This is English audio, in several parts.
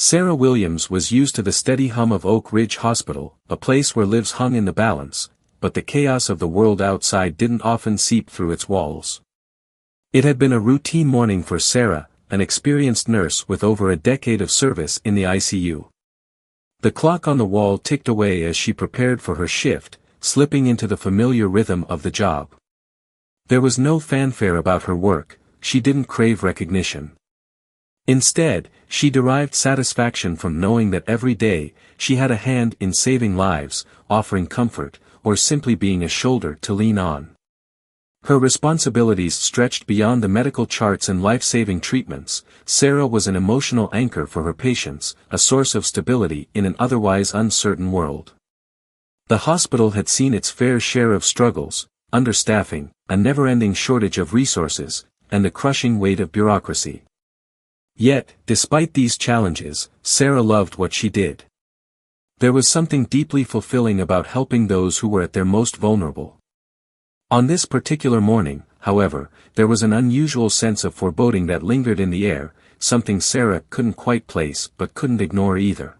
Sarah Williams was used to the steady hum of Oak Ridge Hospital, a place where lives hung in the balance, but the chaos of the world outside didn't often seep through its walls. It had been a routine morning for Sarah, an experienced nurse with over a decade of service in the ICU. The clock on the wall ticked away as she prepared for her shift, slipping into the familiar rhythm of the job. There was no fanfare about her work, she didn't crave recognition. Instead, she derived satisfaction from knowing that every day, she had a hand in saving lives, offering comfort, or simply being a shoulder to lean on. Her responsibilities stretched beyond the medical charts and life-saving treatments. Sarah was an emotional anchor for her patients, a source of stability in an otherwise uncertain world. The hospital had seen its fair share of struggles, understaffing, a never-ending shortage of resources, and the crushing weight of bureaucracy. Yet, despite these challenges, Sarah loved what she did. There was something deeply fulfilling about helping those who were at their most vulnerable. On this particular morning, however, there was an unusual sense of foreboding that lingered in the air, something Sarah couldn't quite place but couldn't ignore either.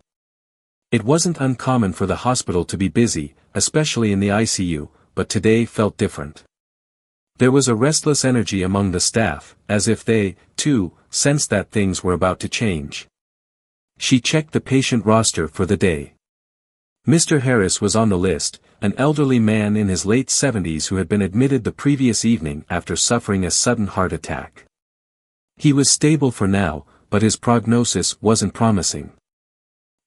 It wasn't uncommon for the hospital to be busy, especially in the ICU, but today felt different. There was a restless energy among the staff, as if they, too, sensed that things were about to change. She checked the patient roster for the day. Mr. Harris was on the list, an elderly man in his late 70s who had been admitted the previous evening after suffering a sudden heart attack. He was stable for now, but his prognosis wasn't promising.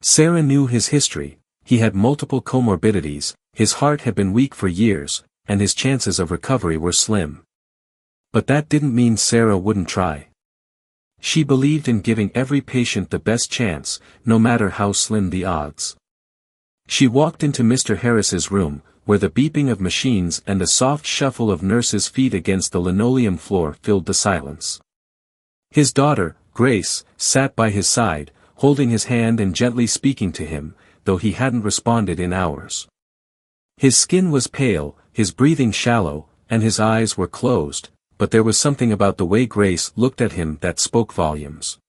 Sarah knew his history. He had multiple comorbidities, his heart had been weak for years, and his chances of recovery were slim. But that didn't mean Sarah wouldn't try. She believed in giving every patient the best chance, no matter how slim the odds. She walked into Mr. Harris's room, where the beeping of machines and the soft shuffle of nurses' feet against the linoleum floor filled the silence. His daughter, Grace, sat by his side, holding his hand and gently speaking to him, though he hadn't responded in hours. His skin was pale, his breathing shallow, and his eyes were closed, but there was something about the way Grace looked at him that spoke volumes.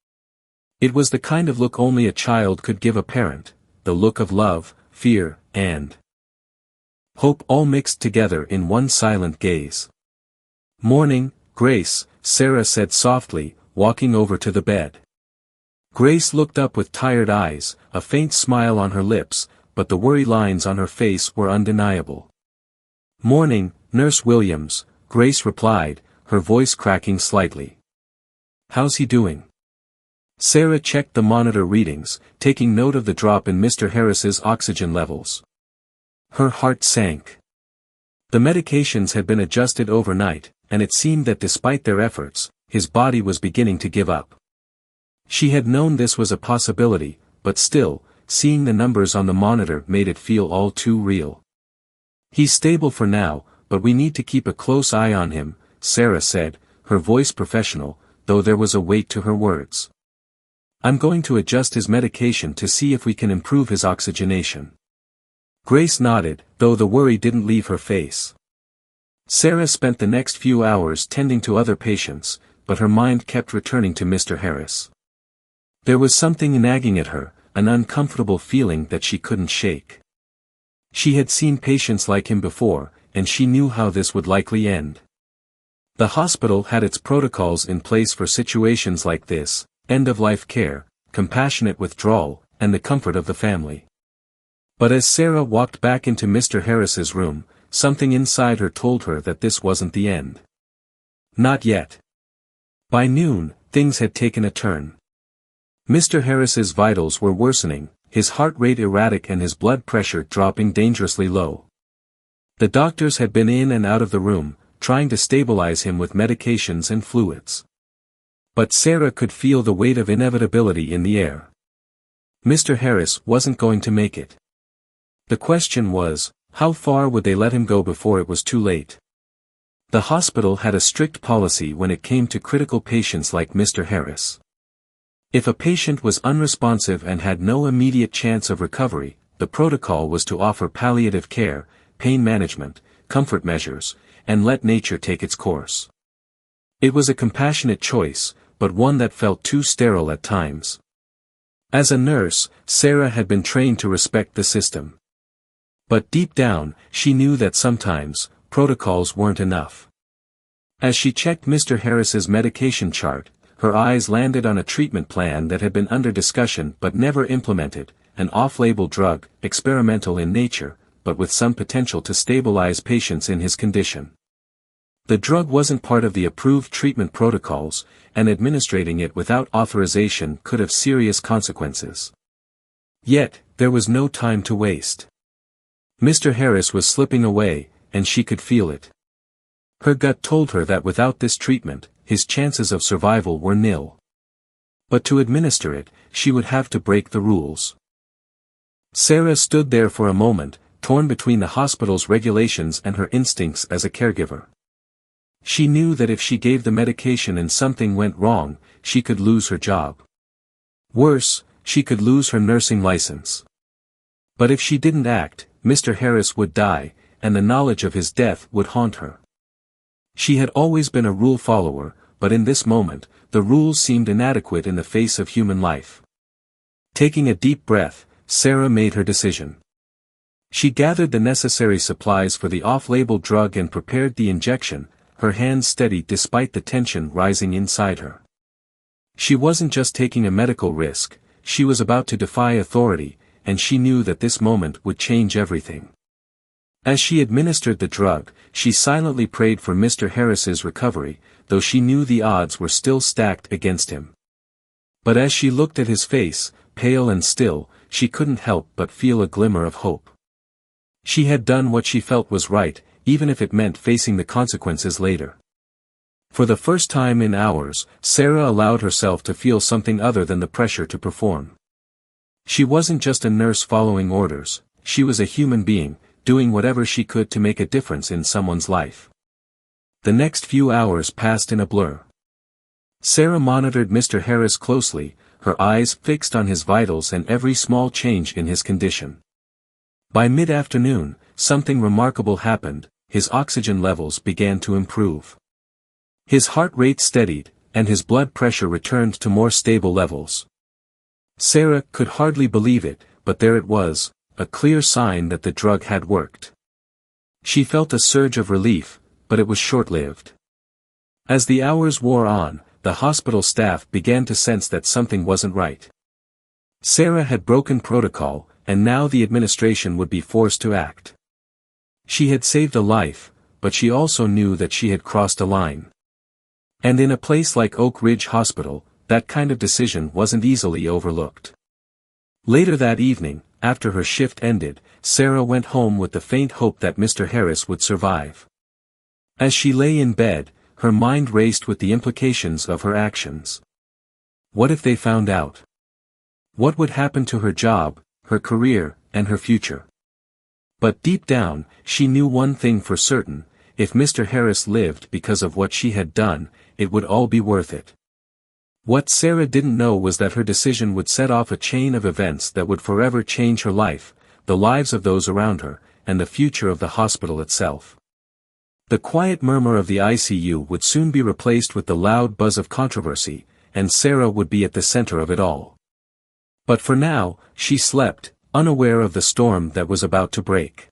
It was the kind of look only a child could give a parent, the look of love, fear, and hope all mixed together in one silent gaze. "Morning, Grace," Sarah said softly, walking over to the bed. Grace looked up with tired eyes, a faint smile on her lips, but the worry lines on her face were undeniable. "Morning, Nurse Williams," Grace replied, her voice cracking slightly. "How's he doing?" Sarah checked the monitor readings, taking note of the drop in Mr. Harris's oxygen levels. Her heart sank. The medications had been adjusted overnight, and it seemed that despite their efforts, his body was beginning to give up. She had known this was a possibility, but still, seeing the numbers on the monitor made it feel all too real. "He's stable for now, but we need to keep a close eye on him," Sarah said, her voice professional, though there was a weight to her words. "I'm going to adjust his medication to see if we can improve his oxygenation." Grace nodded, though the worry didn't leave her face. Sarah spent the next few hours tending to other patients, but her mind kept returning to Mr. Harris. There was something nagging at her, an uncomfortable feeling that she couldn't shake. She had seen patients like him before, and she knew how this would likely end. The hospital had its protocols in place for situations like this: end-of-life care, compassionate withdrawal, and the comfort of the family. But as Sarah walked back into Mr. Harris's room, something inside her told her that this wasn't the end. Not yet. By noon, things had taken a turn. Mr. Harris's vitals were worsening, his heart rate erratic and his blood pressure dropping dangerously low. The doctors had been in and out of the room, trying to stabilize him with medications and fluids. But Sarah could feel the weight of inevitability in the air. Mr. Harris wasn't going to make it. The question was, how far would they let him go before it was too late? The hospital had a strict policy when it came to critical patients like Mr. Harris. If a patient was unresponsive and had no immediate chance of recovery, the protocol was to offer palliative care, pain management, comfort measures, and let nature take its course. It was a compassionate choice, but one that felt too sterile at times. As a nurse, Sarah had been trained to respect the system. But deep down, she knew that sometimes, protocols weren't enough. As she checked Mr. Harris's medication chart, her eyes landed on a treatment plan that had been under discussion but never implemented, an off-label drug, experimental in nature, but with some potential to stabilize patients in his condition. The drug wasn't part of the approved treatment protocols, and administering it without authorization could have serious consequences. Yet, there was no time to waste. Mr. Harris was slipping away, and she could feel it. Her gut told her that without this treatment, his chances of survival were nil. But to administer it, she would have to break the rules. Sarah stood there for a moment, torn between the hospital's regulations and her instincts as a caregiver. She knew that if she gave the medication and something went wrong, she could lose her job. Worse, she could lose her nursing license. But if she didn't act, Mr. Harris would die, and the knowledge of his death would haunt her. She had always been a rule follower, but in this moment, the rules seemed inadequate in the face of human life. Taking a deep breath, Sarah made her decision. She gathered the necessary supplies for the off-label drug and prepared the injection, her hands steady despite the tension rising inside her. She wasn't just taking a medical risk, she was about to defy authority, and she knew that this moment would change everything. As she administered the drug, she silently prayed for Mr. Harris's recovery, though she knew the odds were still stacked against him. But as she looked at his face, pale and still, she couldn't help but feel a glimmer of hope. She had done what she felt was right, even if it meant facing the consequences later. For the first time in hours, Sarah allowed herself to feel something other than the pressure to perform. She wasn't just a nurse following orders, she was a human being, doing whatever she could to make a difference in someone's life. The next few hours passed in a blur. Sarah monitored Mr. Harris closely, her eyes fixed on his vitals and every small change in his condition. By mid-afternoon, something remarkable happened, his oxygen levels began to improve. His heart rate steadied, and his blood pressure returned to more stable levels. Sarah could hardly believe it, but there it was, a clear sign that the drug had worked. She felt a surge of relief, but it was short-lived. As the hours wore on, the hospital staff began to sense that something wasn't right. Sarah had broken protocol, and now the administration would be forced to act. She had saved a life, but she also knew that she had crossed a line. And in a place like Oak Ridge Hospital, that kind of decision wasn't easily overlooked. Later that evening, after her shift ended, Sarah went home with the faint hope that Mr. Harris would survive. As she lay in bed, her mind raced with the implications of her actions. What if they found out? What would happen to her job, her career, and her future? But deep down, she knew one thing for certain: if Mr. Harris lived because of what she had done, it would all be worth it. What Sarah didn't know was that her decision would set off a chain of events that would forever change her life, the lives of those around her, and the future of the hospital itself. The quiet murmur of the ICU would soon be replaced with the loud buzz of controversy, and Sarah would be at the center of it all. But for now, she slept, unaware of the storm that was about to break.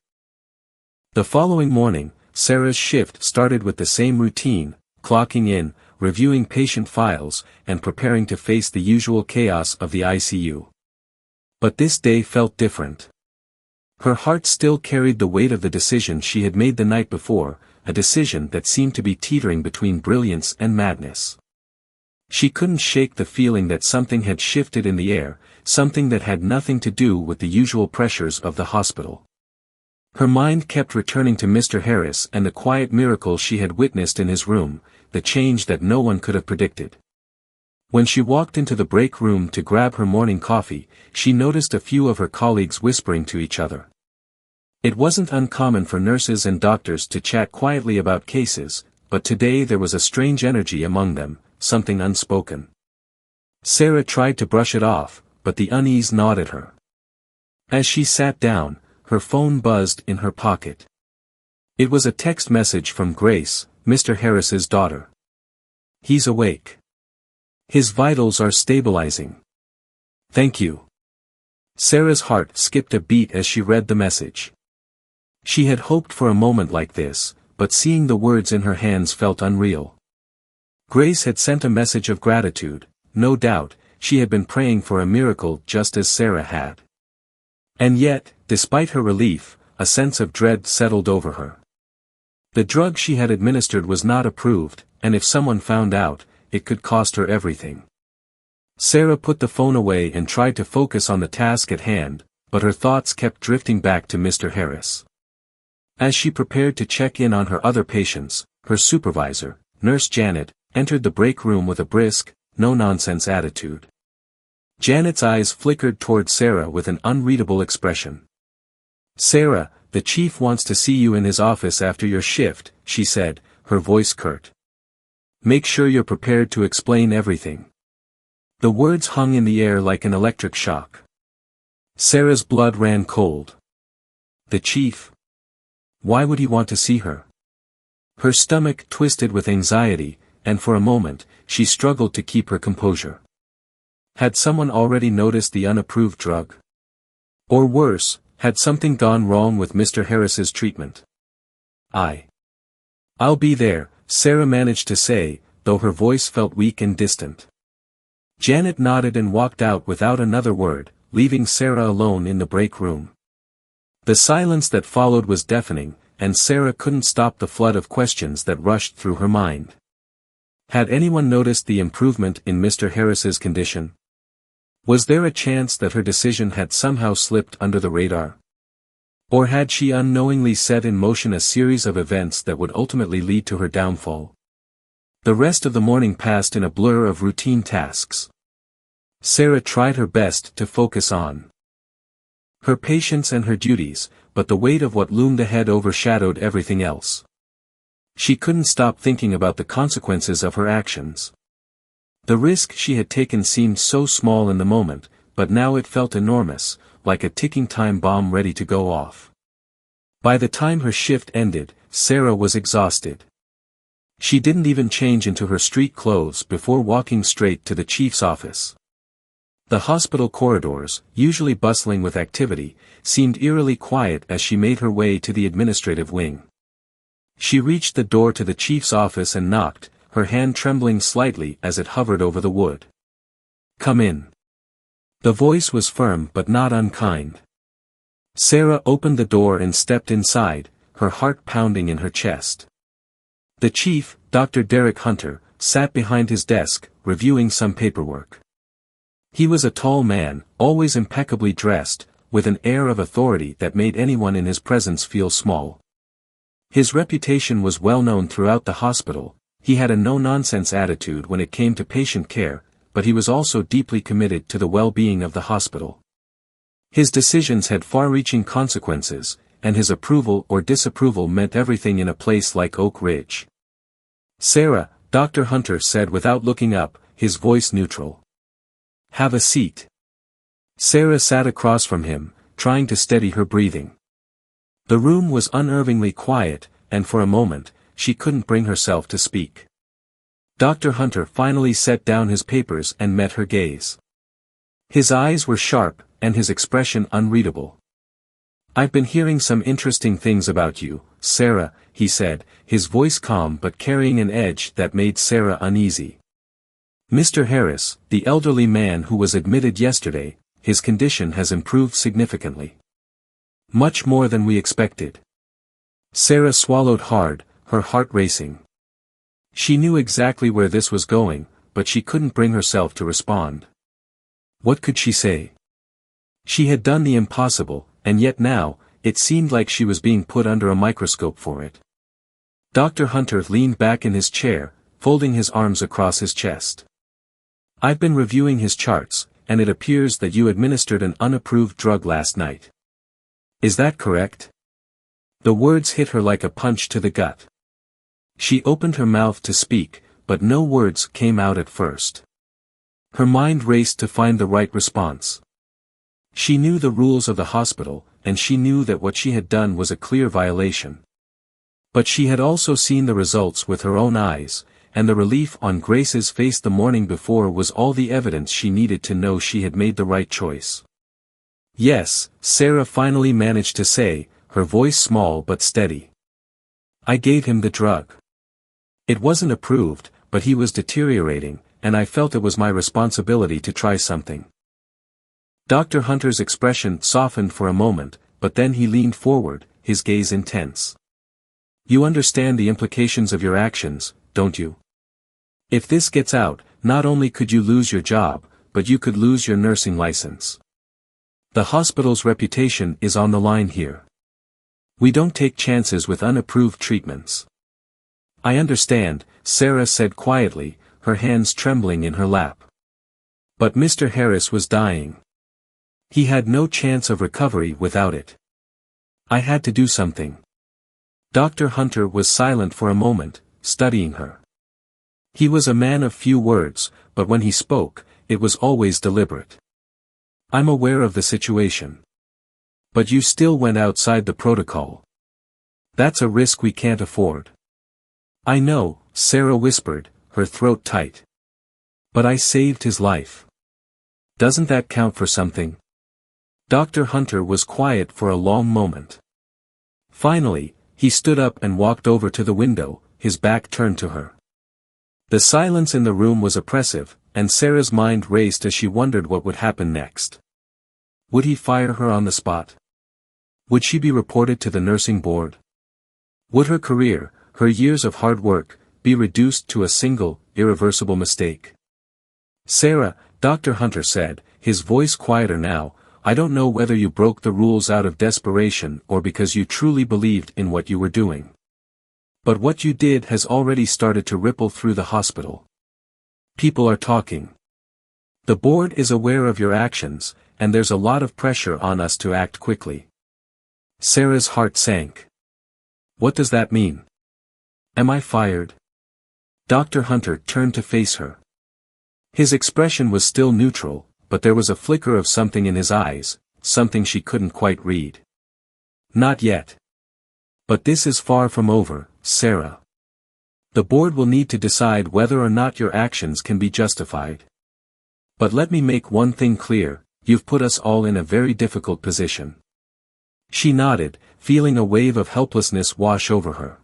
The following morning, Sarah's shift started with the same routine, clocking in, reviewing patient files, and preparing to face the usual chaos of the ICU. But this day felt different. Her heart still carried the weight of the decision she had made the night before, a decision that seemed to be teetering between brilliance and madness. She couldn't shake the feeling that something had shifted in the air, something that had nothing to do with the usual pressures of the hospital. Her mind kept returning to Mr. Harris and the quiet miracle she had witnessed in his room, the change that no one could have predicted. When she walked into the break room to grab her morning coffee, she noticed a few of her colleagues whispering to each other. It wasn't uncommon for nurses and doctors to chat quietly about cases, but today there was a strange energy among them, something unspoken. Sarah tried to brush it off, but the unease gnawed at her. As she sat down, her phone buzzed in her pocket. It was a text message from Grace, Mr. Harris's daughter. "He's awake. His vitals are stabilizing. Thank you. Sarah's heart skipped a beat as she read the message. She had hoped for a moment like this, but seeing the words in her hands felt unreal. Grace had sent a message of gratitude, no doubt, she had been praying for a miracle just as Sarah had. And yet, despite her relief, a sense of dread settled over her. The drug she had administered was not approved, and if someone found out, it could cost her everything. Sarah put the phone away and tried to focus on the task at hand, but her thoughts kept drifting back to Mr. Harris. As she prepared to check in on her other patients, her supervisor, Nurse Janet, entered the break room with a brisk, no-nonsense attitude. Janet's eyes flickered toward Sarah with an unreadable expression. "Sarah, the chief wants to see you in his office after your shift," she said, her voice curt. "Make sure you're prepared to explain everything." The words hung in the air like an electric shock. Sarah's blood ran cold. The chief? Why would he want to see her? Her stomach twisted with anxiety, and for a moment, she struggled to keep her composure. Had someone already noticed the unapproved drug? Or worse, had something gone wrong with Mr. Harris's treatment? I'll be there, Sarah managed to say, though her voice felt weak and distant. Janet nodded and walked out without another word, leaving Sarah alone in the break room. The silence that followed was deafening, and Sarah couldn't stop the flood of questions that rushed through her mind. Had anyone noticed the improvement in Mr. Harris's condition? Was there a chance that her decision had somehow slipped under the radar? Or had she unknowingly set in motion a series of events that would ultimately lead to her downfall? The rest of the morning passed in a blur of routine tasks. Sarah tried her best to focus on her patients and her duties, but the weight of what loomed ahead overshadowed everything else. She couldn't stop thinking about the consequences of her actions. The risk she had taken seemed so small in the moment, but now it felt enormous, like a ticking time bomb ready to go off. By the time her shift ended, Sarah was exhausted. She didn't even change into her street clothes before walking straight to the chief's office. The hospital corridors, usually bustling with activity, seemed eerily quiet as she made her way to the administrative wing. She reached the door to the chief's office and knocked, her hand trembling slightly as it hovered over the wood. "Come in." The voice was firm but not unkind. Sarah opened the door and stepped inside, her heart pounding in her chest. The chief, Dr. Derek Hunter, sat behind his desk, reviewing some paperwork. He was a tall man, always impeccably dressed, with an air of authority that made anyone in his presence feel small. His reputation was well known throughout the hospital. He had a no-nonsense attitude when it came to patient care, but he was also deeply committed to the well-being of the hospital. His decisions had far-reaching consequences, and his approval or disapproval meant everything in a place like Oak Ridge. "Sarah," Dr. Hunter said without looking up, his voice neutral. "Have a seat." Sarah sat across from him, trying to steady her breathing. The room was unnervingly quiet, and for a moment, she couldn't bring herself to speak. Dr. Hunter finally set down his papers and met her gaze. His eyes were sharp, and his expression unreadable. "I've been hearing some interesting things about you, Sarah," he said, his voice calm but carrying an edge that made Sarah uneasy. "Mr. Harris, the elderly man who was admitted yesterday, his condition has improved significantly. Much more than we expected." Sarah swallowed hard, her heart racing. She knew exactly where this was going, but she couldn't bring herself to respond. What could she say? She had done the impossible, and yet now, it seemed like she was being put under a microscope for it. Dr. Hunter leaned back in his chair, folding his arms across his chest. "I've been reviewing his charts, and it appears that you administered an unapproved drug last night. Is that correct?" The words hit her like a punch to the gut. She opened her mouth to speak, but no words came out at first. Her mind raced to find the right response. She knew the rules of the hospital, and she knew that what she had done was a clear violation. But she had also seen the results with her own eyes, and the relief on Grace's face the morning before was all the evidence she needed to know she had made the right choice. "Yes," Sarah finally managed to say, her voice small but steady. "I gave him the drug. It wasn't approved, but he was deteriorating, and I felt it was my responsibility to try something." Dr. Hunter's expression softened for a moment, but then he leaned forward, his gaze intense. "You understand the implications of your actions, don't you? If this gets out, not only could you lose your job, but you could lose your nursing license. The hospital's reputation is on the line here. We don't take chances with unapproved treatments." "I understand," Sarah said quietly, her hands trembling in her lap. "But Mr. Harris was dying. He had no chance of recovery without it. I had to do something." Dr. Hunter was silent for a moment, studying her. He was a man of few words, but when he spoke, it was always deliberate. "I'm aware of the situation. But you still went outside the protocol. That's a risk we can't afford." "I know," Sarah whispered, her throat tight. "But I saved his life. Doesn't that count for something?" Dr. Hunter was quiet for a long moment. Finally, he stood up and walked over to the window, his back turned to her. The silence in the room was oppressive, and Sarah's mind raced as she wondered what would happen next. Would he fire her on the spot? Would she be reported to the nursing board? Would her career, her years of hard work, be reduced to a single, irreversible mistake? "Sarah," Dr. Hunter said, his voice quieter now, "I don't know whether you broke the rules out of desperation or because you truly believed in what you were doing. But what you did has already started to ripple through the hospital. People are talking. The board is aware of your actions, and there's a lot of pressure on us to act quickly." Sarah's heart sank. "What does that mean? Am I fired?" Dr. Hunter turned to face her. His expression was still neutral, but there was a flicker of something in his eyes, something she couldn't quite read. "Not yet. But this is far from over, Sarah. The board will need to decide whether or not your actions can be justified. But let me make one thing clear, you've put us all in a very difficult position." She nodded, feeling a wave of helplessness wash over her.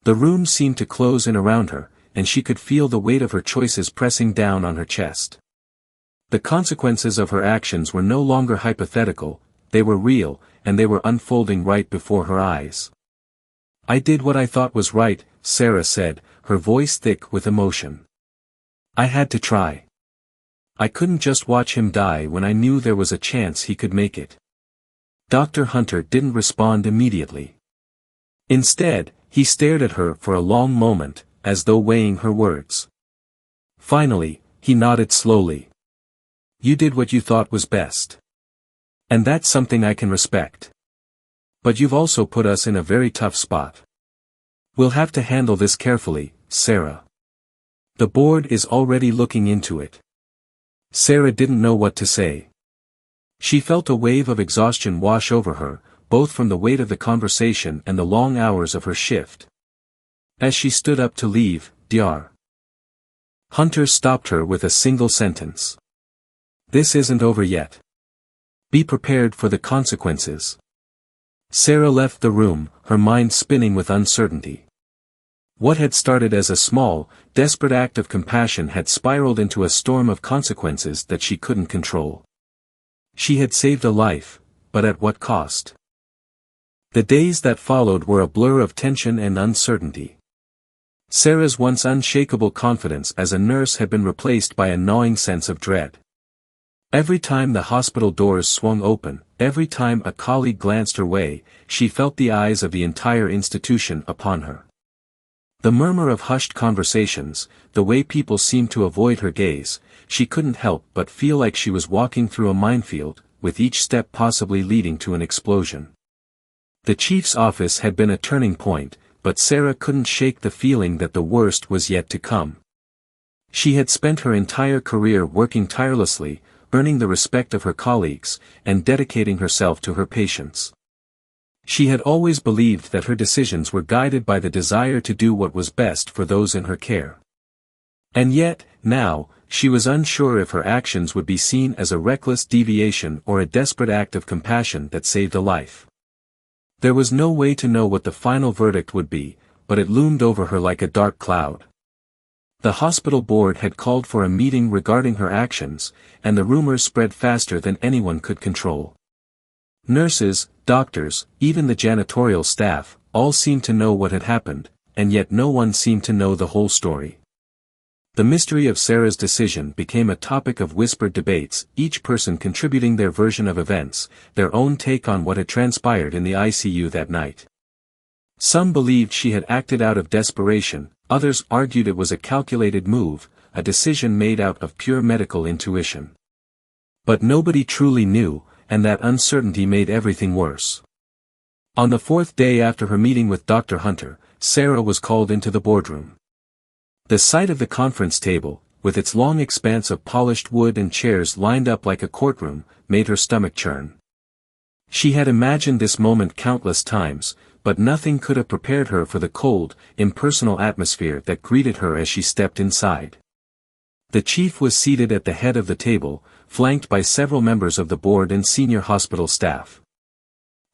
The room seemed to close in around her, and she could feel the weight of her choices pressing down on her chest. The consequences of her actions were no longer hypothetical, they were real, and they were unfolding right before her eyes. "I did what I thought was right," Sarah said, her voice thick with emotion. "I had to try. I couldn't just watch him die when I knew there was a chance he could make it." Dr. Hunter didn't respond immediately. Instead, he stared at her for a long moment, as though weighing her words. Finally, he nodded slowly. "You did what you thought was best. And that's something I can respect. But you've also put us in a very tough spot. We'll have to handle this carefully, Sarah. The board is already looking into it." Sarah didn't know what to say. She felt a wave of exhaustion wash over her, both from the weight of the conversation and the long hours of her shift. As she stood up to leave, Dr. Hunter stopped her with a single sentence. "This isn't over yet. Be prepared for the consequences." Sarah left the room, her mind spinning with uncertainty. What had started as a small, desperate act of compassion had spiraled into a storm of consequences that she couldn't control. She had saved a life, but at what cost? The days that followed were a blur of tension and uncertainty. Sarah's once unshakable confidence as a nurse had been replaced by a gnawing sense of dread. Every time the hospital doors swung open, every time a colleague glanced her way, she felt the eyes of the entire institution upon her. The murmur of hushed conversations, the way people seemed to avoid her gaze, she couldn't help but feel like she was walking through a minefield, with each step possibly leading to an explosion. The chief's office had been a turning point, but Sarah couldn't shake the feeling that the worst was yet to come. She had spent her entire career working tirelessly, earning the respect of her colleagues, and dedicating herself to her patients. She had always believed that her decisions were guided by the desire to do what was best for those in her care. And yet, now, she was unsure if her actions would be seen as a reckless deviation or a desperate act of compassion that saved a life. There was no way to know what the final verdict would be, but it loomed over her like a dark cloud. The hospital board had called for a meeting regarding her actions, and the rumors spread faster than anyone could control. Nurses, doctors, even the janitorial staff, all seemed to know what had happened, and yet no one seemed to know the whole story. The mystery of Sarah's decision became a topic of whispered debates, each person contributing their version of events, their own take on what had transpired in the ICU that night. Some believed she had acted out of desperation, others argued it was a calculated move, a decision made out of pure medical intuition. But nobody truly knew, and that uncertainty made everything worse. On the fourth day after her meeting with Dr. Hunter, Sarah was called into the boardroom. The sight of the conference table, with its long expanse of polished wood and chairs lined up like a courtroom, made her stomach churn. She had imagined this moment countless times, but nothing could have prepared her for the cold, impersonal atmosphere that greeted her as she stepped inside. The chief was seated at the head of the table, flanked by several members of the board and senior hospital staff.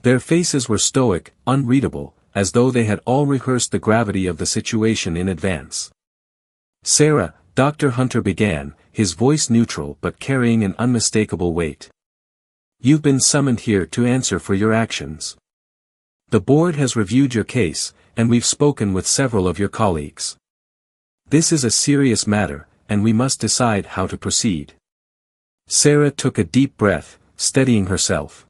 Their faces were stoic, unreadable, as though they had all rehearsed the gravity of the situation in advance. "Sarah," Dr. Hunter began, his voice neutral but carrying an unmistakable weight. "You've been summoned here to answer for your actions. The board has reviewed your case, and we've spoken with several of your colleagues. This is a serious matter, and we must decide how to proceed." Sarah took a deep breath, steadying herself.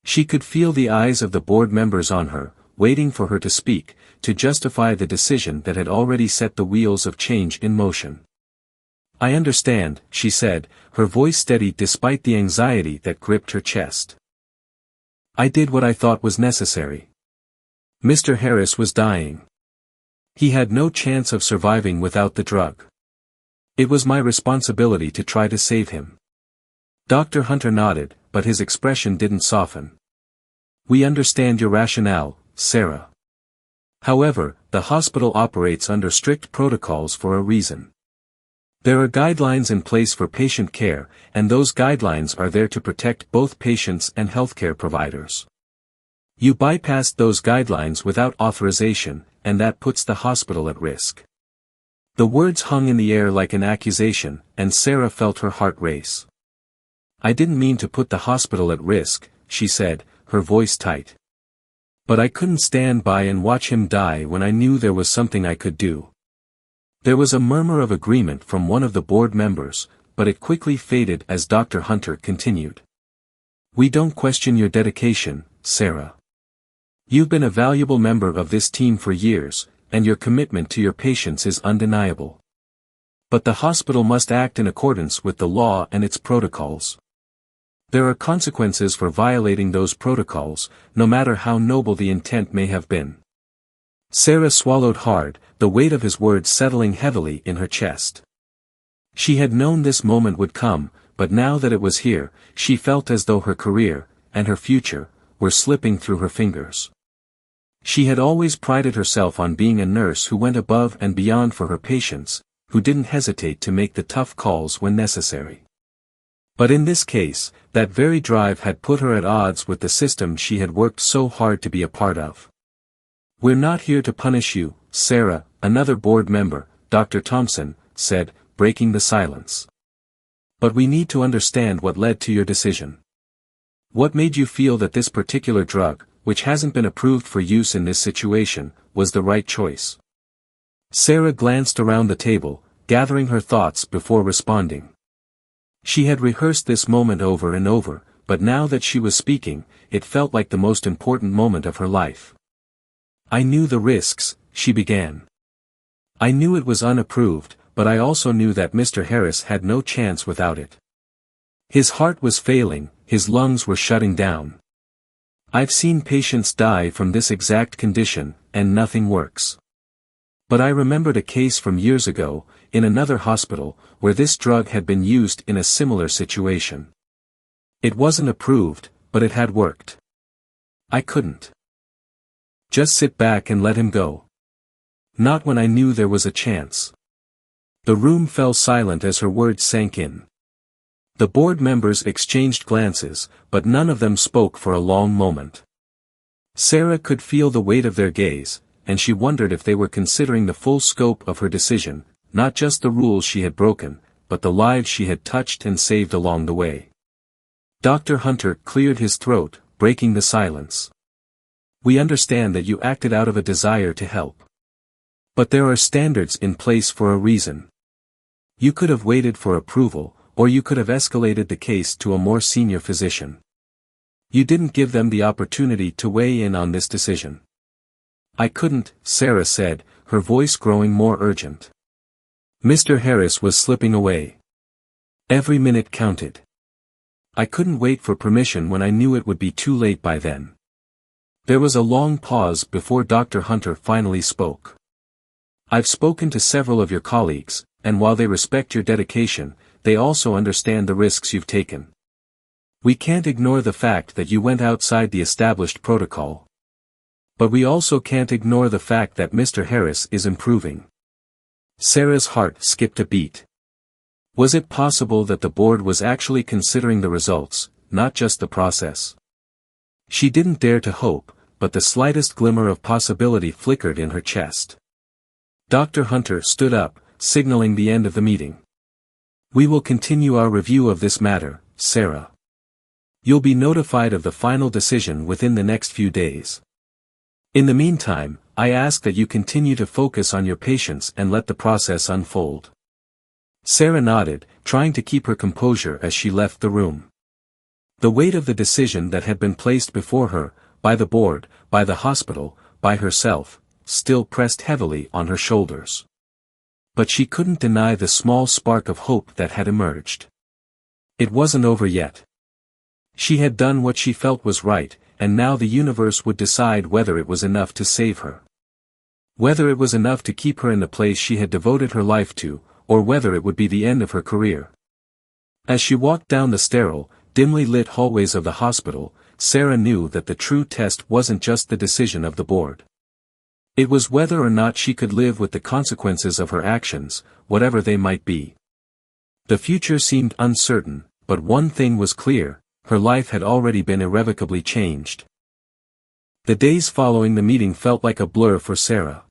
She could feel the eyes of the board members on her, waiting for her to speak, to justify the decision that had already set the wheels of change in motion. "I understand," she said, her voice steady despite the anxiety that gripped her chest. "I did what I thought was necessary. Mr. Harris was dying. He had no chance of surviving without the drug. It was my responsibility to try to save him." Dr. Hunter nodded, but his expression didn't soften. "We understand your rationale, Sarah. However, the hospital operates under strict protocols for a reason. There are guidelines in place for patient care, and those guidelines are there to protect both patients and healthcare providers. You bypassed those guidelines without authorization, and that puts the hospital at risk." The words hung in the air like an accusation, and Sarah felt her heart race. "I didn't mean to put the hospital at risk," she said, her voice tight. "But I couldn't stand by and watch him die when I knew there was something I could do." There was a murmur of agreement from one of the board members, but it quickly faded as Dr. Hunter continued. "We don't question your dedication, Sarah. You've been a valuable member of this team for years, and your commitment to your patients is undeniable. But the hospital must act in accordance with the law and its protocols. There are consequences for violating those protocols, no matter how noble the intent may have been." Sarah swallowed hard, the weight of his words settling heavily in her chest. She had known this moment would come, but now that it was here, she felt as though her career, and her future, were slipping through her fingers. She had always prided herself on being a nurse who went above and beyond for her patients, who didn't hesitate to make the tough calls when necessary. But in this case, that very drive had put her at odds with the system she had worked so hard to be a part of. "We're not here to punish you, Sarah," another board member, Dr. Thompson, said, breaking the silence. "But we need to understand what led to your decision. What made you feel that this particular drug, which hasn't been approved for use in this situation, was the right choice?" Sarah glanced around the table, gathering her thoughts before responding. She had rehearsed this moment over and over, but now that she was speaking, it felt like the most important moment of her life. "I knew the risks," she began. "I knew it was unapproved, but I also knew that Mr. Harris had no chance without it. His heart was failing, his lungs were shutting down. I've seen patients die from this exact condition, and nothing works. But I remembered a case from years ago, in another hospital, where this drug had been used in a similar situation. It wasn't approved, but it had worked. I couldn't just sit back and let him go. Not when I knew there was a chance. The room fell silent as her words sank in. The board members exchanged glances, but none of them spoke for a long moment. Sarah could feel the weight of their gaze, and she wondered if they were considering the full scope of her decision, not just the rules she had broken, but the lives she had touched and saved along the way. Dr. Hunter cleared his throat, breaking the silence. We understand that you acted out of a desire to help. But there are standards in place for a reason. You could have waited for approval, or you could have escalated the case to a more senior physician. You didn't give them the opportunity to weigh in on this decision. I couldn't, Sarah said, her voice growing more urgent. Mr. Harris was slipping away. Every minute counted. I couldn't wait for permission when I knew it would be too late by then. There was a long pause before Dr. Hunter finally spoke. I've spoken to several of your colleagues, and while they respect your dedication, they also understand the risks you've taken. We can't ignore the fact that you went outside the established protocol. But we also can't ignore the fact that Mr. Harris is improving. Sarah's heart skipped a beat. Was it possible that the board was actually considering the results, not just the process? She didn't dare to hope, but the slightest glimmer of possibility flickered in her chest. Dr. Hunter stood up, signaling the end of the meeting. We will continue our review of this matter, Sarah. You'll be notified of the final decision within the next few days. In the meantime, I ask that you continue to focus on your patients and let the process unfold. Sarah nodded, trying to keep her composure as she left the room. The weight of the decision that had been placed before her, by the board, by the hospital, by herself, still pressed heavily on her shoulders. But she couldn't deny the small spark of hope that had emerged. It wasn't over yet. She had done what she felt was right, and now the universe would decide whether it was enough to save her. Whether it was enough to keep her in the place she had devoted her life to, or whether it would be the end of her career. As she walked down the sterile, dimly lit hallways of the hospital, Sarah knew that the true test wasn't just the decision of the board. It was whether or not she could live with the consequences of her actions, whatever they might be. The future seemed uncertain, but one thing was clear, her life had already been irrevocably changed. The days following the meeting felt like a blur for Sarah.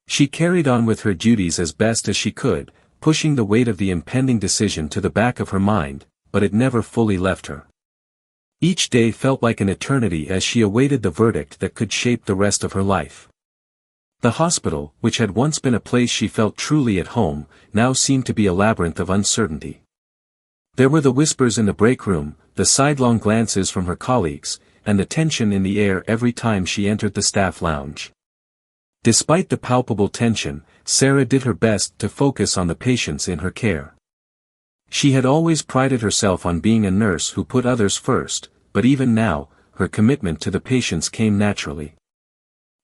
She carried on with her duties as best as she could, pushing the weight of the impending decision to the back of her mind, but it never fully left her. Each day felt like an eternity as she awaited the verdict that could shape the rest of her life. The hospital, which had once been a place she felt truly at home, now seemed to be a labyrinth of uncertainty. There were the whispers in the break room, the sidelong glances from her colleagues, and the tension in the air every time she entered the staff lounge. Despite the palpable tension, Sarah did her best to focus on the patients in her care. She had always prided herself on being a nurse who put others first, but even now, her commitment to the patients came naturally.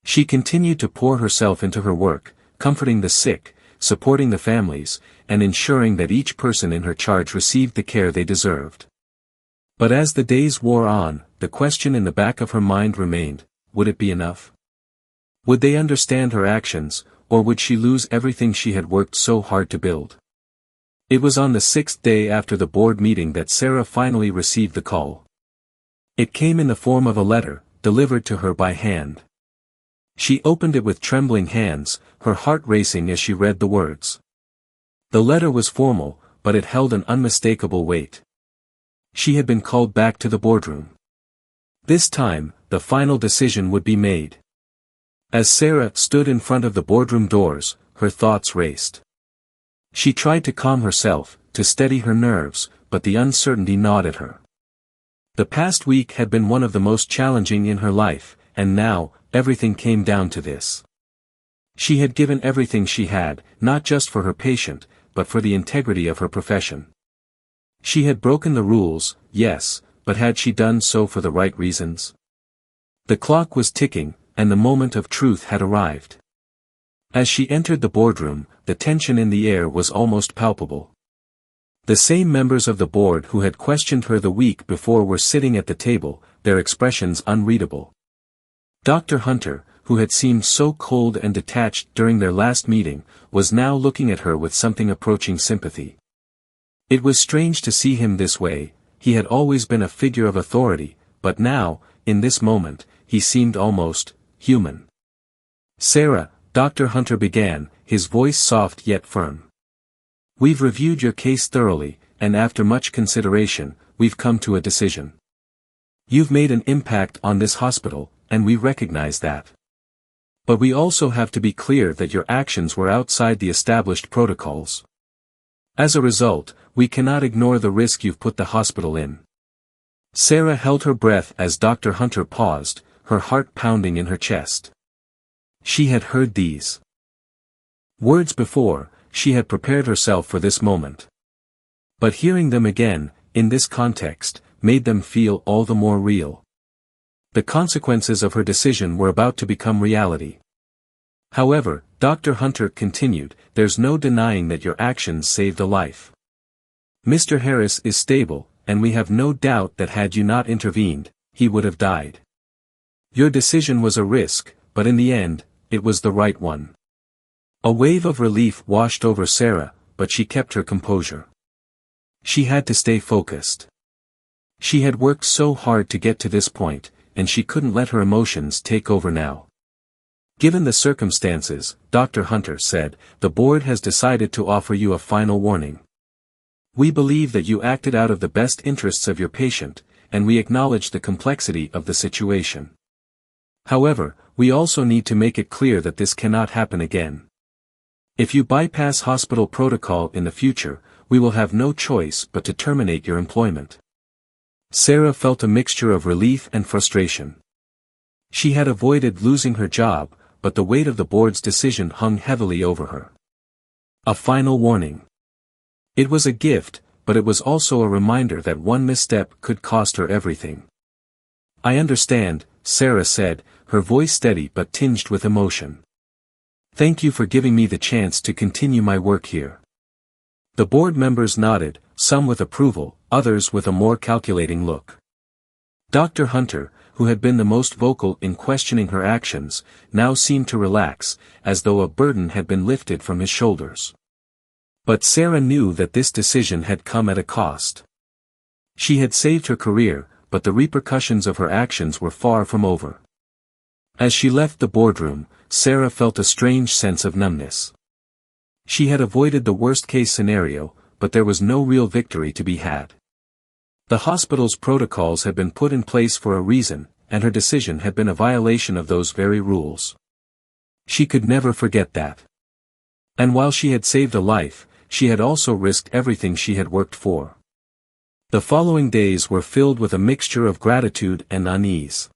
She continued to pour herself into her work, comforting the sick, supporting the families, and ensuring that each person in her charge received the care they deserved. But as the days wore on, the question in the back of her mind remained, would it be enough? Would they understand her actions, or would she lose everything she had worked so hard to build? It was on the 6th day after the board meeting that Sarah finally received the call. It came in the form of a letter, delivered to her by hand. She opened it with trembling hands, her heart racing as she read the words. The letter was formal, but it held an unmistakable weight. She had been called back to the boardroom. This time, the final decision would be made. As Sarah stood in front of the boardroom doors, her thoughts raced. She tried to calm herself, to steady her nerves, but the uncertainty gnawed at her. The past week had been one of the most challenging in her life, and now, everything came down to this. She had given everything she had, not just for her patient, but for the integrity of her profession. She had broken the rules, yes, but had she done so for the right reasons? The clock was ticking, and the moment of truth had arrived. As she entered the boardroom, the tension in the air was almost palpable. The same members of the board who had questioned her the week before were sitting at the table, their expressions unreadable. Dr. Hunter, who had seemed so cold and detached during their last meeting, was now looking at her with something approaching sympathy. It was strange to see him this way. He had always been a figure of authority, but now, in this moment, he seemed almost human. "Sarah," Dr. Hunter began, his voice soft yet firm. "We've reviewed your case thoroughly, and after much consideration, we've come to a decision. You've made an impact on this hospital, and we recognize that. But we also have to be clear that your actions were outside the established protocols. As a result, we cannot ignore the risk you've put the hospital in." Sarah held her breath as Dr. Hunter paused, her heart pounding in her chest. She had heard these words before, she had prepared herself for this moment. But hearing them again, in this context, made them feel all the more real. The consequences of her decision were about to become reality. "However," Dr. Hunter continued, "there's no denying that your actions saved a life. Mr. Harris is stable, and we have no doubt that had you not intervened, he would have died. Your decision was a risk, but in the end, it was the right one." A wave of relief washed over Sarah, but she kept her composure. She had to stay focused. She had worked so hard to get to this point, and she couldn't let her emotions take over now. "Given the circumstances," Dr. Hunter said, "the board has decided to offer you a final warning. We believe that you acted out of the best interests of your patient, and we acknowledge the complexity of the situation. However, we also need to make it clear that this cannot happen again. If you bypass hospital protocol in the future, we will have no choice but to terminate your employment." Sarah felt a mixture of relief and frustration. She had avoided losing her job, but the weight of the board's decision hung heavily over her. A final warning. It was a gift, but it was also a reminder that one misstep could cost her everything. "I understand," Sarah said, her voice steady but tinged with emotion. "Thank you for giving me the chance to continue my work here." The board members nodded, some with approval, others with a more calculating look. Dr. Hunter, who had been the most vocal in questioning her actions, now seemed to relax, as though a burden had been lifted from his shoulders. But Sarah knew that this decision had come at a cost. She had saved her career, but the repercussions of her actions were far from over. As she left the boardroom, Sarah felt a strange sense of numbness. She had avoided the worst-case scenario, but there was no real victory to be had. The hospital's protocols had been put in place for a reason, and her decision had been a violation of those very rules. She could never forget that. And while she had saved a life, she had also risked everything she had worked for. The following days were filled with a mixture of gratitude and unease.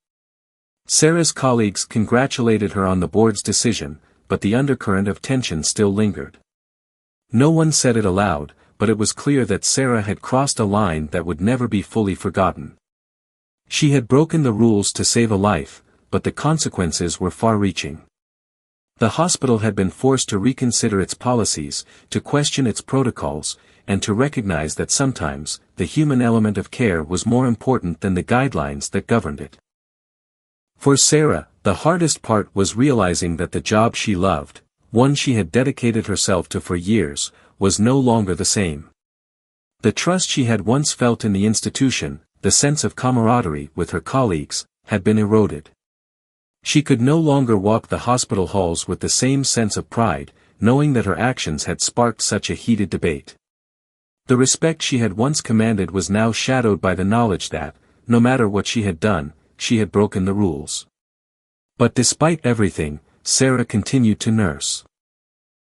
Sarah's colleagues congratulated her on the board's decision, but the undercurrent of tension still lingered. No one said it aloud, but it was clear that Sarah had crossed a line that would never be fully forgotten. She had broken the rules to save a life, but the consequences were far-reaching. The hospital had been forced to reconsider its policies, to question its protocols, and to recognize that sometimes, the human element of care was more important than the guidelines that governed it. For Sarah, the hardest part was realizing that the job she loved, one she had dedicated herself to for years, was no longer the same. The trust she had once felt in the institution, the sense of camaraderie with her colleagues, had been eroded. She could no longer walk the hospital halls with the same sense of pride, knowing that her actions had sparked such a heated debate. The respect she had once commanded was now shadowed by the knowledge that, no matter what she had done, she had broken the rules. But despite everything, Sarah continued to nurse.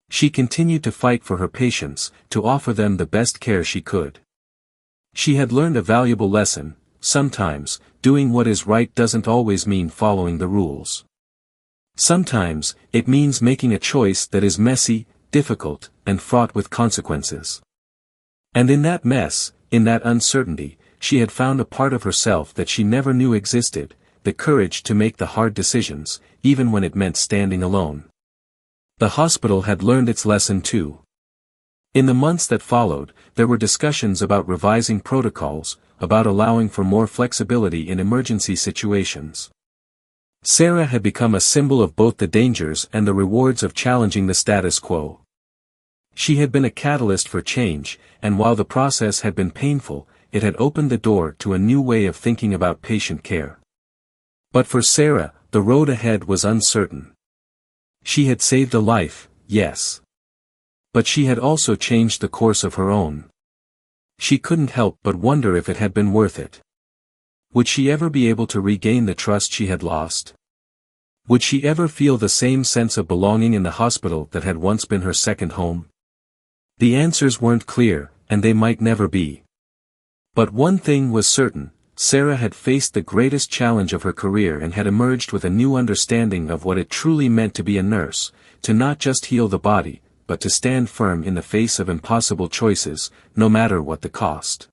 She continued to fight for her patients, to offer them the best care she could. She had learned a valuable lesson: sometimes, doing what is right doesn't always mean following the rules. Sometimes, it means making a choice that is messy, difficult, and fraught with consequences. And in that mess, in that uncertainty, she had found a part of herself that she never knew existed, the courage to make the hard decisions, even when it meant standing alone. The hospital had learned its lesson too. In the months that followed, there were discussions about revising protocols, about allowing for more flexibility in emergency situations. Sarah had become a symbol of both the dangers and the rewards of challenging the status quo. She had been a catalyst for change, and while the process had been painful, it had opened the door to a new way of thinking about patient care. But for Sarah, the road ahead was uncertain. She had saved a life, yes. But she had also changed the course of her own. She couldn't help but wonder if it had been worth it. Would she ever be able to regain the trust she had lost? Would she ever feel the same sense of belonging in the hospital that had once been her second home? The answers weren't clear, and they might never be. But one thing was certain: Sarah had faced the greatest challenge of her career and had emerged with a new understanding of what it truly meant to be a nurse, to not just heal the body, but to stand firm in the face of impossible choices, no matter what the cost.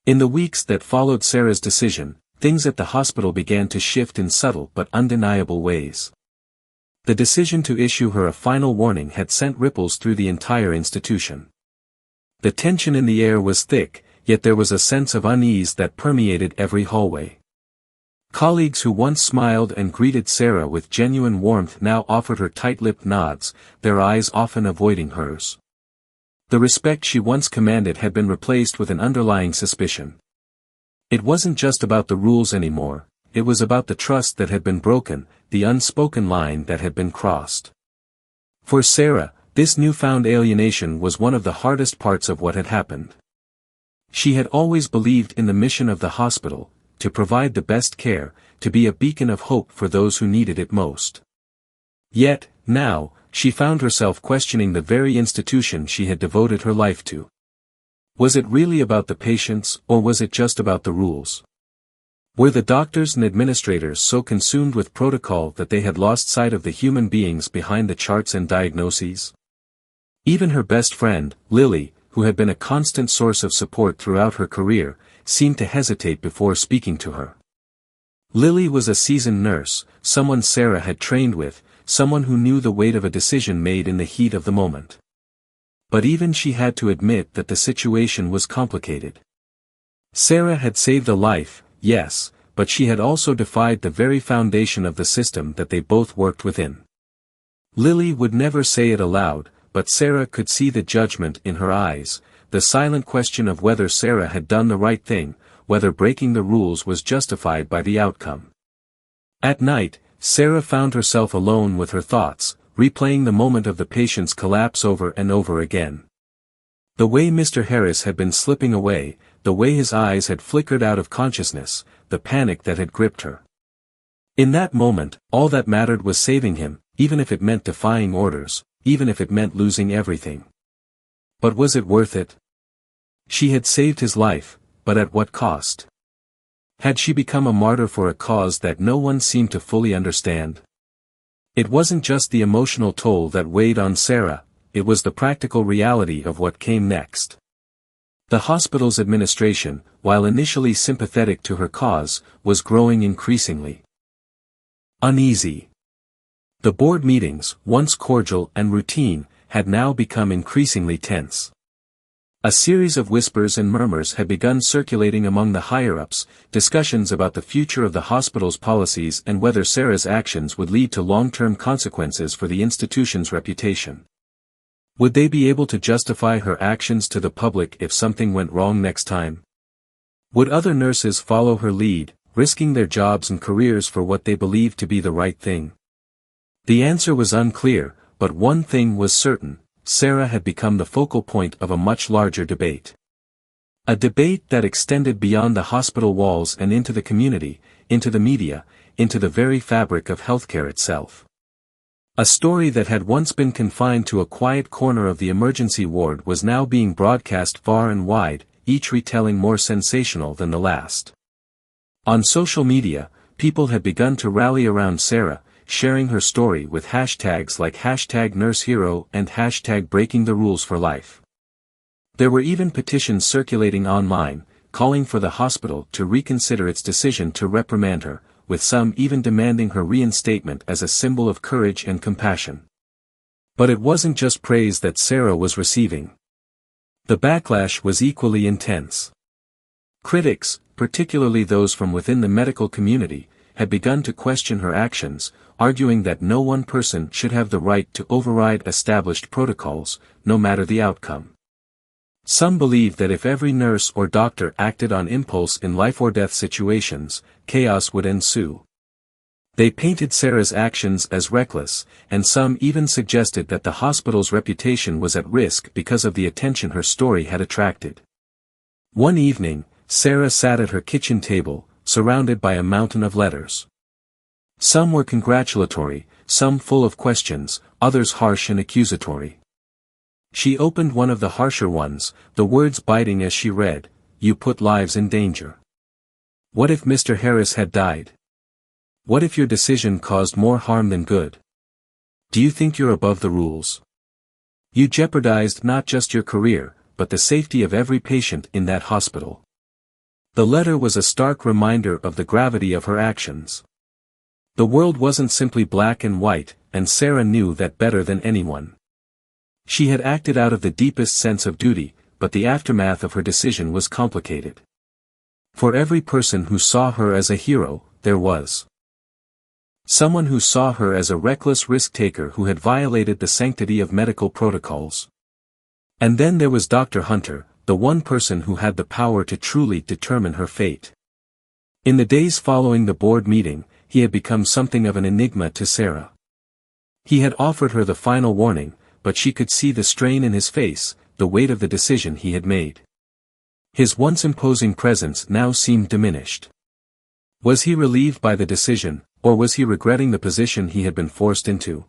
In the weeks that followed Sarah's decision, things at the hospital began to shift in subtle but undeniable ways. The decision to issue her a final warning had sent ripples through the entire institution. The tension in the air was thick, yet there was a sense of unease that permeated every hallway. Colleagues who once smiled and greeted Sarah with genuine warmth now offered her tight-lipped nods, their eyes often avoiding hers. The respect she once commanded had been replaced with an underlying suspicion. It wasn't just about the rules anymore, it was about the trust that had been broken, the unspoken line that had been crossed. For Sarah, this newfound alienation was one of the hardest parts of what had happened. She had always believed in the mission of the hospital, to provide the best care, to be a beacon of hope for those who needed it most. Yet, now, she found herself questioning the very institution she had devoted her life to. Was it really about the patients, or was it just about the rules? Were the doctors and administrators so consumed with protocol that they had lost sight of the human beings behind the charts and diagnoses? Even her best friend, Lily, who had been a constant source of support throughout her career, seemed to hesitate before speaking to her. Lily was a seasoned nurse, someone Sarah had trained with, someone who knew the weight of a decision made in the heat of the moment. But even she had to admit that the situation was complicated. Sarah had saved a life, yes, but she had also defied the very foundation of the system that they both worked within. Lily would never say it aloud, but Sarah could see the judgment in her eyes, the silent question of whether Sarah had done the right thing, whether breaking the rules was justified by the outcome. At night, Sarah found herself alone with her thoughts, replaying the moment of the patient's collapse over and over again. The way Mr. Harris had been slipping away, the way his eyes had flickered out of consciousness, the panic that had gripped her. In that moment, all that mattered was saving him, even if it meant defying orders, even if it meant losing everything. But was it worth it? She had saved his life, but at what cost? Had she become a martyr for a cause that no one seemed to fully understand? It wasn't just the emotional toll that weighed on Sarah, it was the practical reality of what came next. The hospital's administration, while initially sympathetic to her cause, was growing increasingly uneasy. The board meetings, once cordial and routine, had now become increasingly tense. A series of whispers and murmurs had begun circulating among the higher-ups, discussions about the future of the hospital's policies and whether Sarah's actions would lead to long-term consequences for the institution's reputation. Would they be able to justify her actions to the public if something went wrong next time? Would other nurses follow her lead, risking their jobs and careers for what they believed to be the right thing? The answer was unclear, but one thing was certain: Sarah had become the focal point of a much larger debate. A debate that extended beyond the hospital walls and into the community, into the media, into the very fabric of healthcare itself. A story that had once been confined to a quiet corner of the emergency ward was now being broadcast far and wide, each retelling more sensational than the last. On social media, people had begun to rally around Sarah, sharing her story with hashtags like #NurseHero and #BreakingTheRulesForLife. There were even petitions circulating online, calling for the hospital to reconsider its decision to reprimand her, with some even demanding her reinstatement as a symbol of courage and compassion. But it wasn't just praise that Sarah was receiving. The backlash was equally intense. Critics, particularly those from within the medical community, had begun to question her actions, arguing that no one person should have the right to override established protocols, no matter the outcome. Some believed that if every nurse or doctor acted on impulse in life-or-death situations, chaos would ensue. They painted Sarah's actions as reckless, and some even suggested that the hospital's reputation was at risk because of the attention her story had attracted. One evening, Sarah sat at her kitchen table, surrounded by a mountain of letters. Some were congratulatory, some full of questions, others harsh and accusatory. She opened one of the harsher ones, the words biting as she read, "You put lives in danger. What if Mr. Harris had died? What if your decision caused more harm than good? Do you think you're above the rules? You jeopardized not just your career, but the safety of every patient in that hospital." The letter was a stark reminder of the gravity of her actions. The world wasn't simply black and white, and Sarah knew that better than anyone. She had acted out of the deepest sense of duty, but the aftermath of her decision was complicated. For every person who saw her as a hero, there was someone who saw her as a reckless risk-taker who had violated the sanctity of medical protocols. And then there was Dr. Hunter, the one person who had the power to truly determine her fate. In the days following the board meeting, he had become something of an enigma to Sarah. He had offered her the final warning, but she could see the strain in his face, the weight of the decision he had made. His once imposing presence now seemed diminished. Was he relieved by the decision, or was he regretting the position he had been forced into?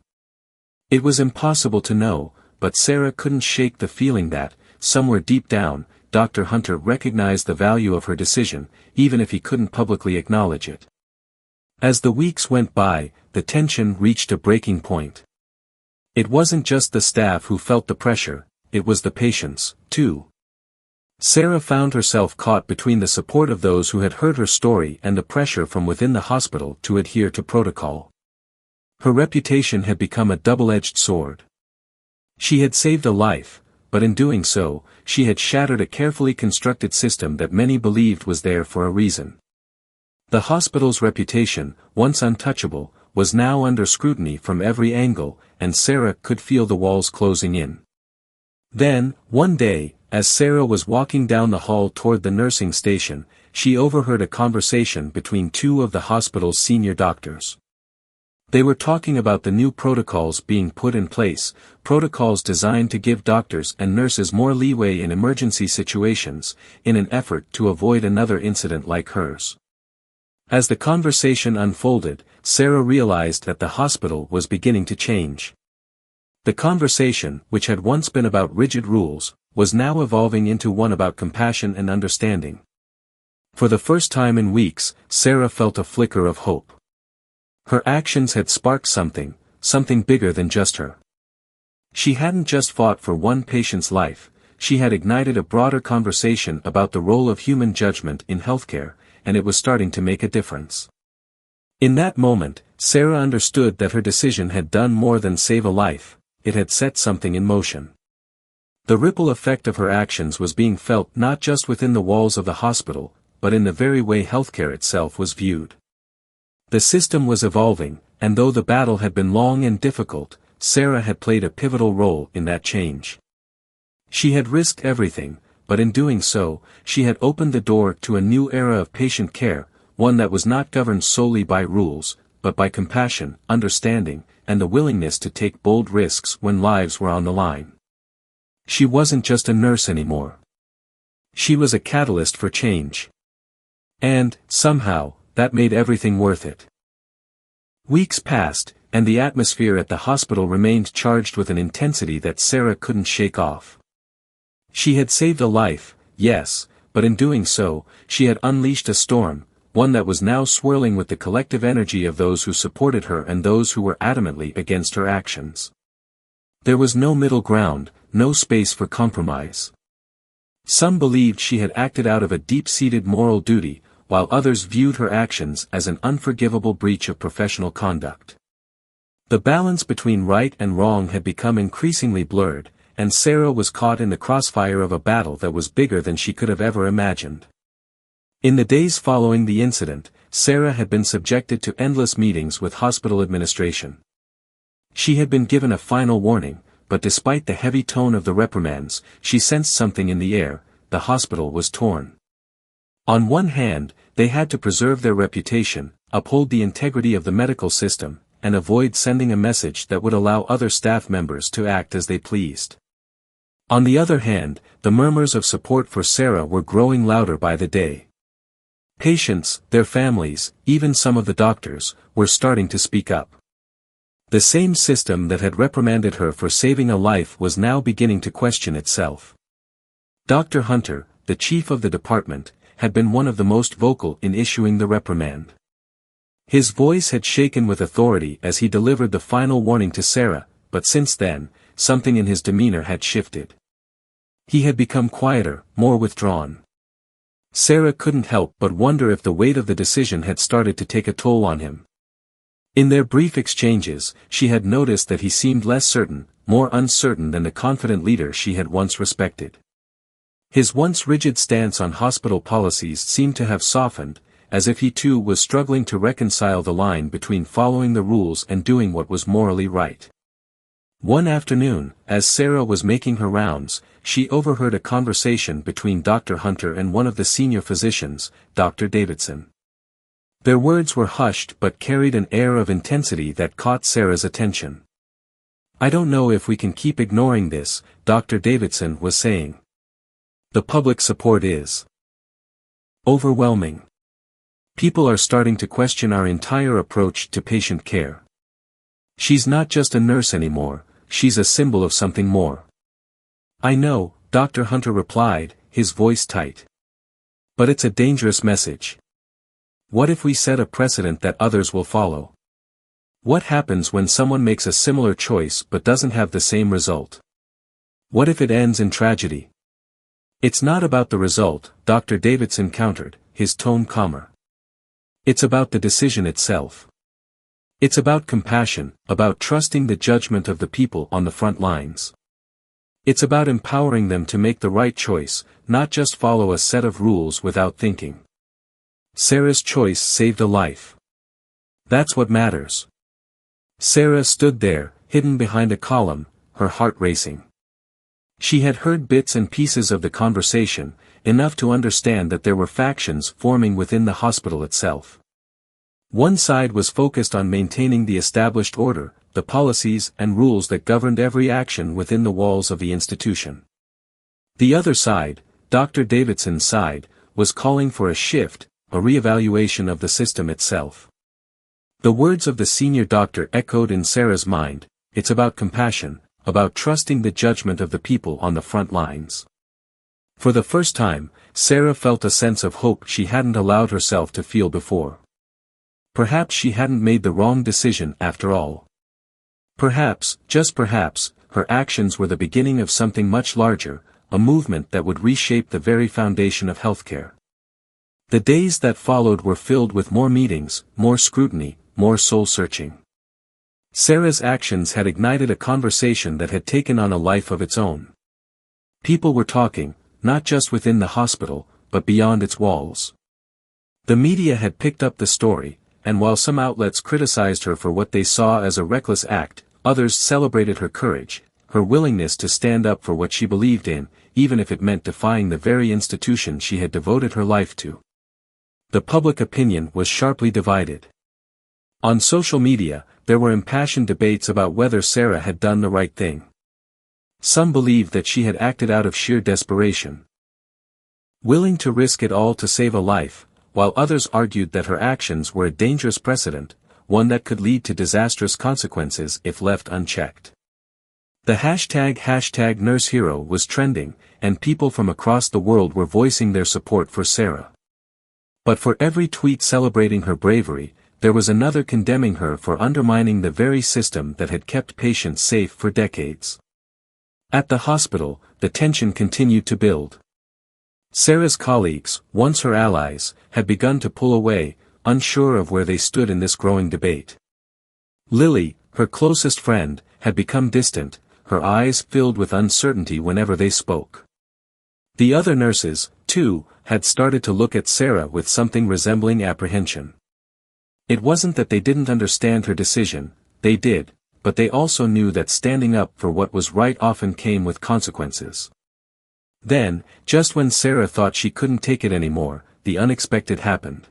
It was impossible to know, but Sarah couldn't shake the feeling that, somewhere deep down, Dr. Hunter recognized the value of her decision, even if he couldn't publicly acknowledge it. As the weeks went by, the tension reached a breaking point. It wasn't just the staff who felt the pressure, it was the patients, too. Sarah found herself caught between the support of those who had heard her story and the pressure from within the hospital to adhere to protocol. Her reputation had become a double-edged sword. She had saved a life, but in doing so, she had shattered a carefully constructed system that many believed was there for a reason. The hospital's reputation, once untouchable, was now under scrutiny from every angle, and Sarah could feel the walls closing in. Then, one day, as Sarah was walking down the hall toward the nursing station, she overheard a conversation between two of the hospital's senior doctors. They were talking about the new protocols being put in place, protocols designed to give doctors and nurses more leeway in emergency situations, in an effort to avoid another incident like hers. As the conversation unfolded, Sarah realized that the hospital was beginning to change. The conversation, which had once been about rigid rules, was now evolving into one about compassion and understanding. For the first time in weeks, Sarah felt a flicker of hope. Her actions had sparked something bigger than just her. She hadn't just fought for one patient's life, she had ignited a broader conversation about the role of human judgment in healthcare, and it was starting to make a difference. In that moment, Sarah understood that her decision had done more than save a life, it had set something in motion. The ripple effect of her actions was being felt not just within the walls of the hospital, but in the very way healthcare itself was viewed. The system was evolving, and though the battle had been long and difficult, Sarah had played a pivotal role in that change. She had risked everything, but in doing so, she had opened the door to a new era of patient care, one that was not governed solely by rules, but by compassion, understanding, and the willingness to take bold risks when lives were on the line. She wasn't just a nurse anymore. She was a catalyst for change. And, somehow, that made everything worth it. Weeks passed, and the atmosphere at the hospital remained charged with an intensity that Sarah couldn't shake off. She had saved a life, yes, but in doing so, she had unleashed a storm, one that was now swirling with the collective energy of those who supported her and those who were adamantly against her actions. There was no middle ground, no space for compromise. Some believed she had acted out of a deep-seated moral duty, while others viewed her actions as an unforgivable breach of professional conduct. The balance between right and wrong had become increasingly blurred, and Sarah was caught in the crossfire of a battle that was bigger than she could have ever imagined. In the days following the incident, Sarah had been subjected to endless meetings with hospital administration. She had been given a final warning, but despite the heavy tone of the reprimands, she sensed something in the air. The hospital was torn. On one hand, they had to preserve their reputation, uphold the integrity of the medical system, and avoid sending a message that would allow other staff members to act as they pleased. On the other hand, the murmurs of support for Sarah were growing louder by the day. Patients, their families, even some of the doctors, were starting to speak up. The same system that had reprimanded her for saving a life was now beginning to question itself. Dr. Hunter, the chief of the department, had been one of the most vocal in issuing the reprimand. His voice had shaken with authority as he delivered the final warning to Sarah, but since then, something in his demeanor had shifted. He had become quieter, more withdrawn. Sarah couldn't help but wonder if the weight of the decision had started to take a toll on him. In their brief exchanges, she had noticed that he seemed less certain, more uncertain than the confident leader she had once respected. His once rigid stance on hospital policies seemed to have softened, as if he too was struggling to reconcile the line between following the rules and doing what was morally right. One afternoon, as Sarah was making her rounds, she overheard a conversation between Dr. Hunter and one of the senior physicians, Dr. Davidson. Their words were hushed but carried an air of intensity that caught Sarah's attention. "I don't know if we can keep ignoring this," Dr. Davidson was saying. "The public support is overwhelming. People are starting to question our entire approach to patient care. She's not just a nurse anymore, she's a symbol of something more." "I know," Dr. Hunter replied, his voice tight. "But it's a dangerous message. What if we set a precedent that others will follow? What happens when someone makes a similar choice but doesn't have the same result? What if it ends in tragedy?" "It's not about the result," Dr. Davidson countered, his tone calmer. "It's about the decision itself. It's about compassion, about trusting the judgment of the people on the front lines. It's about empowering them to make the right choice, not just follow a set of rules without thinking. Sarah's choice saved a life. That's what matters." Sarah stood there, hidden behind a column, her heart racing. She had heard bits and pieces of the conversation, enough to understand that there were factions forming within the hospital itself. One side was focused on maintaining the established order, the policies and rules that governed every action within the walls of the institution. The other side, Dr. Davidson's side, was calling for a shift, a re-evaluation of the system itself. The words of the senior doctor echoed in Sarah's mind. It's about compassion, about trusting the judgment of the people on the front lines. For the first time, Sarah felt a sense of hope she hadn't allowed herself to feel before. Perhaps she hadn't made the wrong decision after all. Perhaps, just perhaps, her actions were the beginning of something much larger, a movement that would reshape the very foundation of healthcare. The days that followed were filled with more meetings, more scrutiny, more soul-searching. Sarah's actions had ignited a conversation that had taken on a life of its own. People were talking, not just within the hospital, but beyond its walls. The media had picked up the story, and while some outlets criticized her for what they saw as a reckless act, others celebrated her courage, her willingness to stand up for what she believed in, even if it meant defying the very institution she had devoted her life to. The public opinion was sharply divided. On social media, there were impassioned debates about whether Sarah had done the right thing. Some believed that she had acted out of sheer desperation, willing to risk it all to save a life, while others argued that her actions were a dangerous precedent, one that could lead to disastrous consequences if left unchecked. The hashtag #NurseHero was trending, and people from across the world were voicing their support for Sarah. But for every tweet celebrating her bravery, there was another condemning her for undermining the very system that had kept patients safe for decades. At the hospital, the tension continued to build. Sarah's colleagues, once her allies, had begun to pull away, unsure of where they stood in this growing debate. Lily, her closest friend, had become distant, her eyes filled with uncertainty whenever they spoke. The other nurses, too, had started to look at Sarah with something resembling apprehension. It wasn't that they didn't understand her decision, they did, but they also knew that standing up for what was right often came with consequences. Then, just when Sarah thought she couldn't take it anymore, the unexpected happened.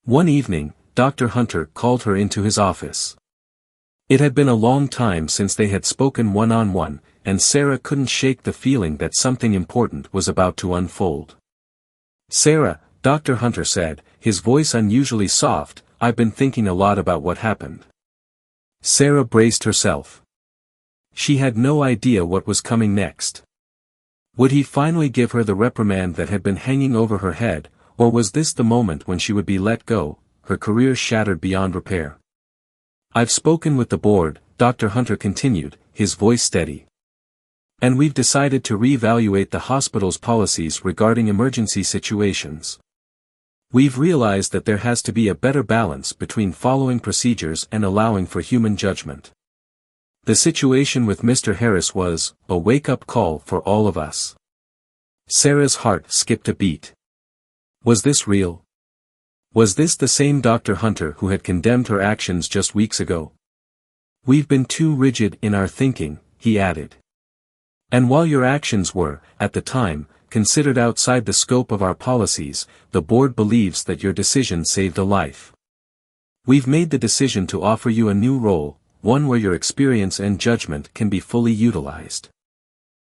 One evening, Dr. Hunter called her into his office. It had been a long time since they had spoken one-on-one, and Sarah couldn't shake the feeling that something important was about to unfold. "Sarah," Dr. Hunter said, his voice unusually soft, "I've been thinking a lot about what happened." Sarah braced herself. She had no idea what was coming next. Would he finally give her the reprimand that had been hanging over her head, or was this the moment when she would be let go, her career shattered beyond repair? "I've spoken with the board," Dr. Hunter continued, his voice steady. "And we've decided to reevaluate the hospital's policies regarding emergency situations. We've realized that there has to be a better balance between following procedures and allowing for human judgment. The situation with Mr. Harris was a wake-up call for all of us." Sarah's heart skipped a beat. Was this real? Was this the same Dr. Hunter who had condemned her actions just weeks ago? "We've been too rigid in our thinking," he added. "And while your actions were, at the time, considered outside the scope of our policies, the board believes that your decision saved a life. We've made the decision to offer you a new role, one where your experience and judgment can be fully utilized.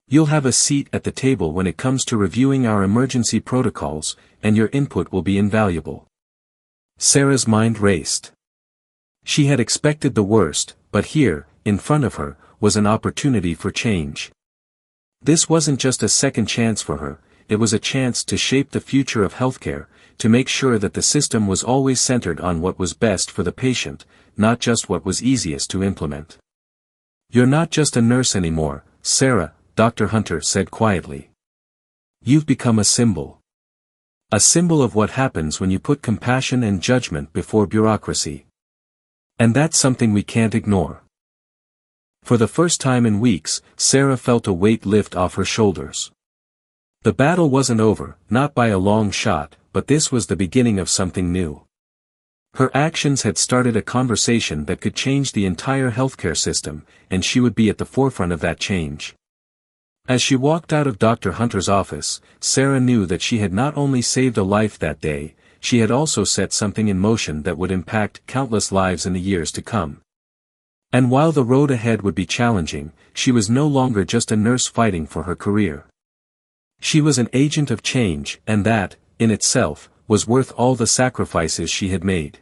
You'll have a seat at the table when it comes to reviewing our emergency protocols, and your input will be invaluable." Sarah's mind raced. She had expected the worst, but here, in front of her, was an opportunity for change. This wasn't just a second chance for her, it was a chance to shape the future of healthcare, to make sure that the system was always centered on what was best for the patient, not just what was easiest to implement. "You're not just a nurse anymore, Sarah," Dr. Hunter said quietly. "You've become a symbol. A symbol of what happens when you put compassion and judgment before bureaucracy. And that's something we can't ignore." For the first time in weeks, Sarah felt a weight lift off her shoulders. The battle wasn't over, not by a long shot, but this was the beginning of something new. Her actions had started a conversation that could change the entire healthcare system, and she would be at the forefront of that change. As she walked out of Dr. Hunter's office, Sarah knew that she had not only saved a life that day, she had also set something in motion that would impact countless lives in the years to come. And while the road ahead would be challenging, she was no longer just a nurse fighting for her career. She was an agent of change, and that, in itself, was worth all the sacrifices she had made.